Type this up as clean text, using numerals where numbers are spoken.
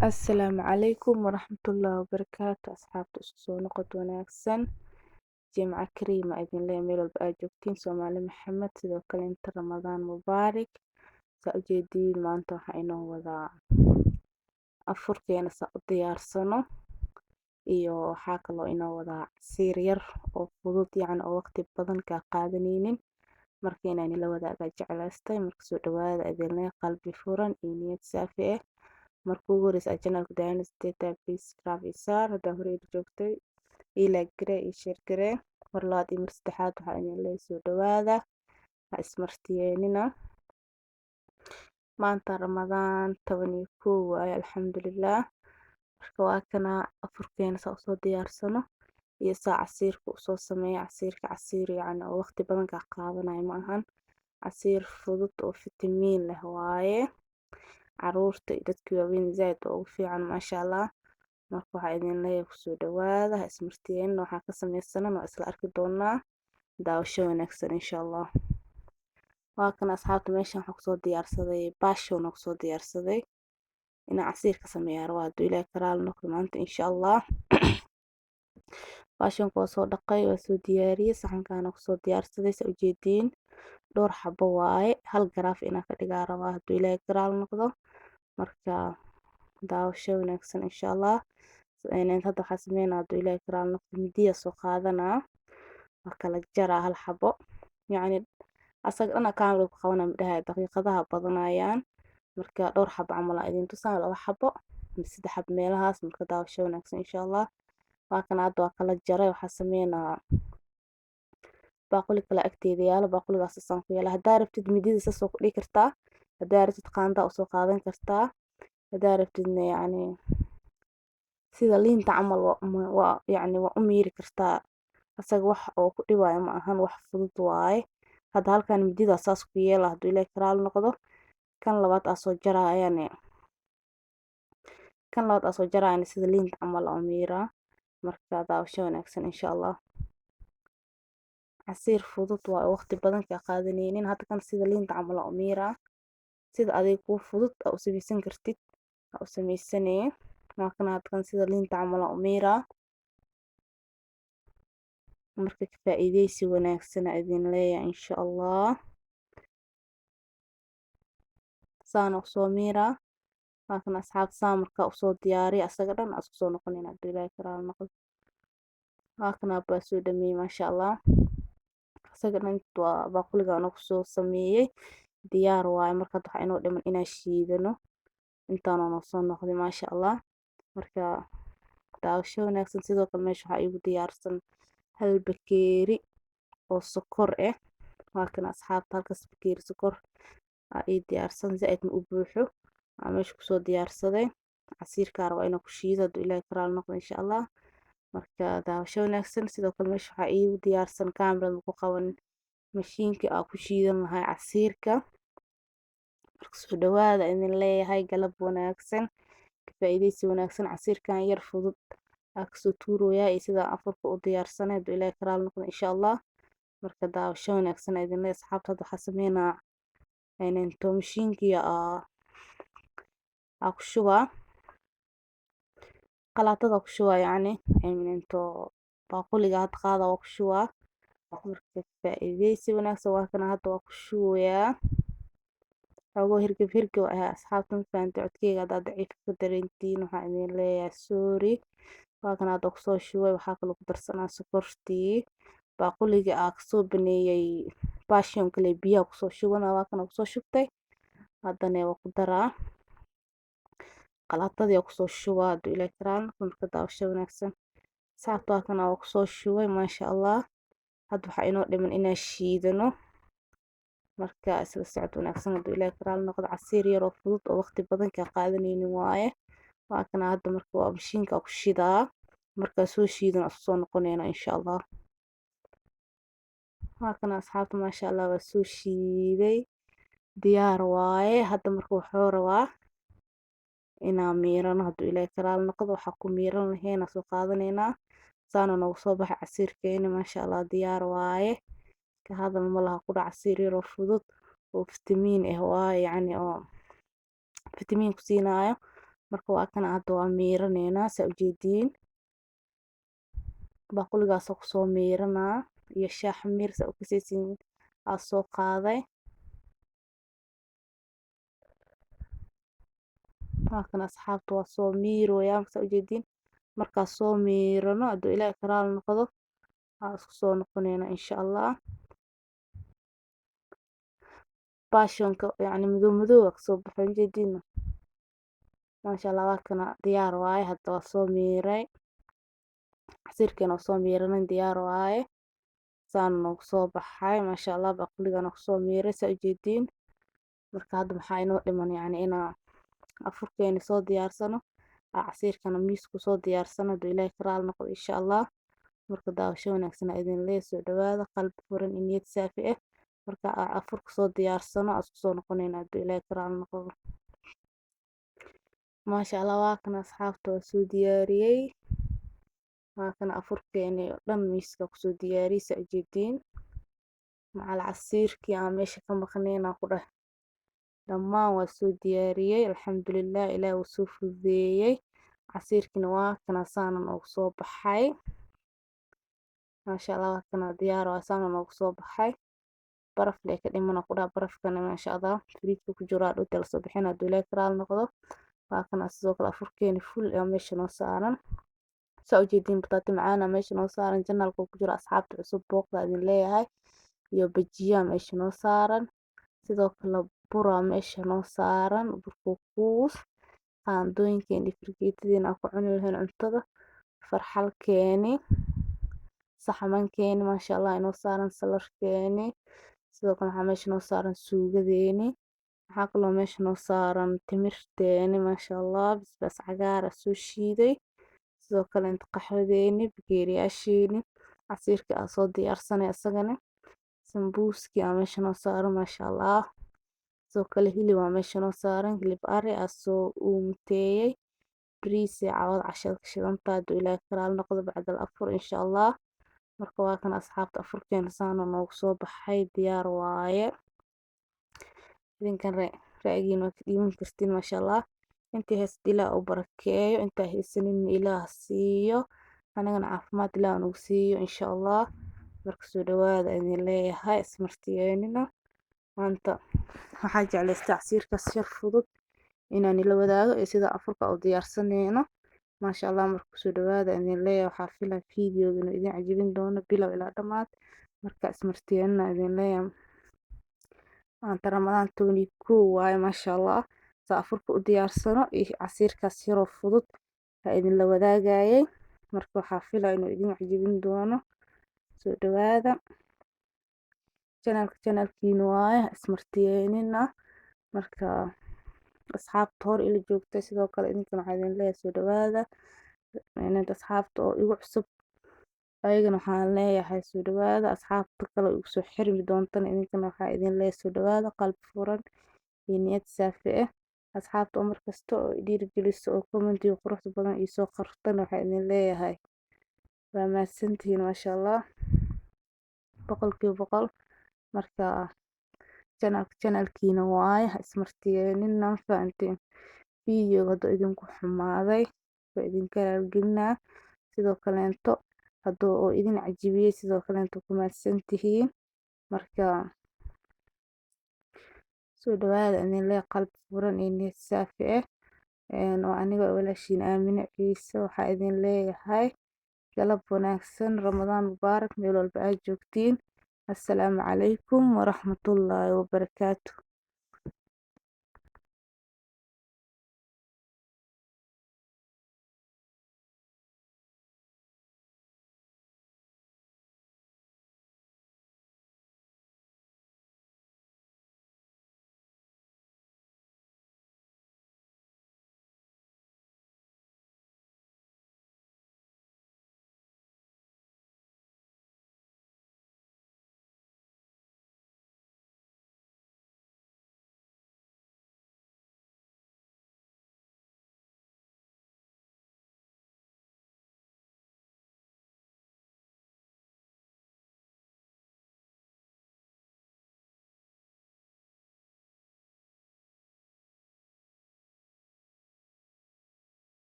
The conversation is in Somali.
Asalaamu calaykum waraxmatullaahi wabarakaatu asxaabta isku soo noqod wanaagsan jimco kariima idin leh meel walba aad joogtiin soomaali maxamed sidoo kale inta ramadaan mubaarak saa ujeediin maanta waxaa inoo wadaa afurkeena saa u diyaarsano iyo waxaa kaloo inoo wadaa casiir yar oo fudud yacni oo waqti badan kaa qaadanaynin marka inaan ila wadaagaa jeclaystay marka soo dhawaada idin leh qalbi furan iyo niyad saafi ah marka ugu horeysa aad channelka daawanaysa please subscribe iyo saar haddaa hore ila joogtay ii like garee iyo share garee mar labaad iyo mar saddexaad waxaa idin leeyahay soo dhawaada ha ismartiyeenina maanta ramadaan 11 waaye alxamdulillaah marka waa kana afurkeena saa usoo diyaarsano iyo saa casiirka usoo sameeya casiir yacni oo waqti badan kaa qaadanayo ma ahan casiir fudud oo fitamiin leh waaye caruurta iyo dadka waaweyn zaaid ugu fiican maasha allah marka waxaa idin leeyahay kusoo dhawaada ha ismartiyeenina waxaa ka samaysanan waa isla arki doonaa daawasho wanaagsan insha allah waa kana asxaabta meeshan waxaa kusoo diyaarsaday baashoon kusoo diyaarsaday inaan casiir ka sameeyaa rabaa hadduu ilaahay ka raali noqdo maanta insha allah baashoonka waa soo dhaqay waa soo diyaariyey saxankaana kusoo diyaarsaday saa ujeediin dhowr xabo waaye hal garaaf inaan ka dhigaa rabaa hadduu ilaahay ka raali noqdo marka daawasho wanaagsan insha allah hadda waxaa sameynaa hadduu ilaahay ka raali noqdo midiya soo qaadanaa waa kala jaraa hal xabo yacni asaga dhan kaamil ku qabanaa midhaha daqiiqadaha badanayaan marka dhowr xabo camal aan idin tusaa 2 xabo ama 3 xabo meelahaas marka daawasho wanaagsan insha allah waa kana hadda waa kala jaray waxaa sameynaa baaquli kale agteeda yaalo baaquligaas saan ku yaala haddaa rabtid midida saas oo ku dhigi kartaa haddaa rabtid qaanda usoo qaadan kartaa haddaa rabtidna yacni sida liinta camal waa yacni waa u miiri kartaa asaga wax oo ku dhibaayo ma ahan wax fudud waaye hadda halkan midida saas ku yeela hadduu ilaahay ka raali noqdo kan labaad aa soo jarayana sida liinta camal oo miiraa marka daawasho wanaagsan insha allah casiir fudud waa waqti badan kaa qaadanaynin hadda kan sida liinta camal oo miiraa sida adiga kuu fudud aa u samaysan kartid aa u samaysanee waa kana hadda kan sida liinta camal oo miiraa marka ka faa'iideysi wanaagsan aa idin leeyahay insha allah saana usoo miiraa waa kana asxaabta saa markaa usoo diyaariya asaga dhan aa isku soo noqonayna hadduu ilaahay ka raali noqdo waa kana baa soo dhameeyey maasha allah asaga dhan waa baaquliga anagu soo sameeyey diyaar waaye marka waxaa inoo dhiman inaan shiidano intaana noo soo noqday maasha allah marka daawasho wanaagsan sidoo kale meesha waxaa iigu diyaarsan hal bakeeri oo sokor ah waa kana asxaabta halkaas bakeeri sokor aa ii diyaarsan zaaid ma u buuxo aa meesha kusoo diyaarsaday casiirkaa rabaa inaan ku shiido hadduu ilaahay ka raali noqdo insha allah marka daawasho wanaagsan sidoo kale meesha waxaa iigu diyaarsan kaamirada ku qaban mashiinka aa ku shiidan lahay casiirka marka soo dhawaada idin leeyahay galab wanaagsan ka faa'iideysi wanaagsan casiirkan yar fudud aa kasoo tuuroyaa iyo sida afurka u diyaarsanay hadduu ilaahay ka raali noqdo insha allah marka daawasho wanaagsan idin leeyahay asxaabta hadda waxaa sameynaa into mashiinkii aa ku shubaa qalaatada ku shubaa yacni into baaquliga hadda qaada waa ku shubaa marka faa'iideysi wanaagsan waa kana hadda waa ku shubayaa xoogoo hirgab ah asxaabta ma fahanteen codkeyga haddaa daciif ka dareentiin waxaa idin leeyahay sorry waa kana hadda kusoo shubay waxaa kaloo ku darsanaa sokortii baaquliga aa kasoo baneeyey baashiyon kale biyaha kusoo shubana waa kana kusoo shubtay haddana waa ku daraa qalaatadii aa kusoo shubaa hadduu ilaahay ka raali noqdo marka daawasho wanaagsan asxaabta waa kana waa kusoo shubay maasha allah hadda waxaa inoo dhiman inaan shiidano marka isla socod wanaagsan hadduu ilaahay ka raali noqdo casiir yar oo fudud oo waqti badan kaa qaadanaynin waaye waa kana hadda marka waa mashiinka ku shidaa markaa soo shiidan aa soo noqonayna insha allah waa kana asxaabta maasha allah waa soo shiiday diyaar waaye hadda marka wuxuu rabaa inaan miirano hadduu ilaahay ka raali noqdo waxaa ku miiran lahayn aa soo qaadanaynaa saana noogu soo baxay casiirkeena maasha allah diyaar waaye ka hadal ma laha ku dhac casiir yar oo fudud oo fitamiin ah waaye yacni oo fitamiin ku siinaayo marka waa kana hadda waa miiraneynaa saa ujeediin baaquligaas oo kusoo miiranaa iyo shaax miir saa u kasaysiin aa soo qaaday waa kana asxaabta waa soo miirooyaa saa ujeediin markaa soo miirano hadduu ilaahay karaal noqdo aa isku soo noqoneynaa insha allah baashonka yacni madow madow aa kasoo baxay ujeediina maasha allah waa kana diyaar waaye hadda waa soo miiray casiirkeena waa soo miiranay diyaar waaye saan noogu soo baxay maasha allah baaquligana kusoo miiray saa ujeediin marka hadda maxaa inoo dhiman yacni inaa afurkeena soo diyaarsano casiirkana miisku soo diyaarsano hadduu ilaahay karaal noqdo insha allah marka daawasho wanaagsan aa idin lee soo dhawaada qalbi furan iyo niyad saafi ah marka afurka soo diyaarsano aa isku soo noqonayna hadduu ilaahay karaal noqdo maasha allah waa kana asxaabta waa soo diyaariyey waa kana afurkeeni oo dhan miiska kusoo diyaariyey saa ujeediin macal casiirkii aan meesha ka maqneen aan ku dheh dhammaan waa soo diyaariyey alxamdulilah ilaah wuu soo fududeeyey casiirkiina waa kana saana noogu soo baxay maasha allah waa kana diyaar waa saana noogu soo baxay baraf lee ka dhiman ku dhaha barafkana maasha allah firiijka ku jiro hadhowta lasoo bixin hadduu ilaahay karaal noqdo waa kana sidoo kale afurkeeni full ee meesha noo saaran saa ujeediin bataati macaana meesha noo saaran janalka ku jiro asxaabta cusub booqda idin leeyahay iyo bajiyaa meesha noo saaran sidoo kale buraa meesha noo saaran burkuus qaandooyinkeeni fargeetadiina aan ku cuni lahayn cuntada farxalkeeni saxamankeeni maasha allah inoo saaran salarkeeni sidoo kale waxaa meesha noo saaran suugadeeni waxaa kaloo meesha noo saaran timirteeni maasha allah basbaas cagaar ah soo shiiday sidoo kale inta qaxwadeeni bakeeriyaasheeni casiirka aa soo diyaarsanay isagana sambuuskii aa meesha noo saaran maasha allah sidoo kale hilib aa meesha noo saaran hilib ari aa soo uumteeyey bariis iyo cawada cashada ka shidantaa hadduu ilaahay karaal noqdo bacdal afur insha allah marka waa kana asxaabta afurkeena saana noogu soo baxay diyaar waaye idinkan ra'yigiina waa ka dhiiban kartiin maasha allah intii haysta ilaah u barakeeyo intaa haysanin ilaah siiyo anagana caafimaad ilaah nagu siiyo insha allah marka soo dhawaada idin leeyahay ismartiyeenina maanta waxaa jeclaystay casiirkaas yar fudud inaan ila wadaago iyo sida afurka u diyaarsaneyno maasha allah marka soo dhawaada idin leeyahay waxaa filaa fiidiyoga inuu idin cajabin doono bilow ilaa dhammaad marka ismartiyeenina idin leeyahay maanta ramadaan 22 waaye maasha allah saa afurka u diyaarsano iyo casiirkaas yaroo fudud aa idinla wadaagayay marka waxaa filaa inuu idin cajabin doono soo dhawaada janalkiina waaye ismartiyeenina marka asxaabta hor ila joogtay sidoo kale idinkana waxaa idin leeyahay soo dhawaada asxaabta oo igu cusub ayagana waxaan leeyahay soo dhawaada asxaabta kale igu soo xirmi doontana idinkana waxaa idin leeyahay soo dhawaada qalbi furan iyo niyad saafi ah asxaabta oo markasta oo dhiirigeliso oo commentiga quruxda badan iyo soo qartana waxaa idin leeyahay waa mahadsantihiin maasha allah boqolkiiba boqol marka janalkiina waaye ismartiyeenina fahanteen fiidiyoga hadduu idinku xumaaday waa idinka raalgelinaa sidoo kaleento hadduu oo idin cajibiyey sidoo kaleento ku mahadsantihiin marka soo dhawaada idin leeyahay qalbi furan iyo niyad saafi ah oo aniga walaashiin aamine ciise waxaa idin leeyahay galab wanaagsan ramadaan mubaarak meel walba aad joogtiin assalaamu calaykum waraxmatullaahi wabarakaatu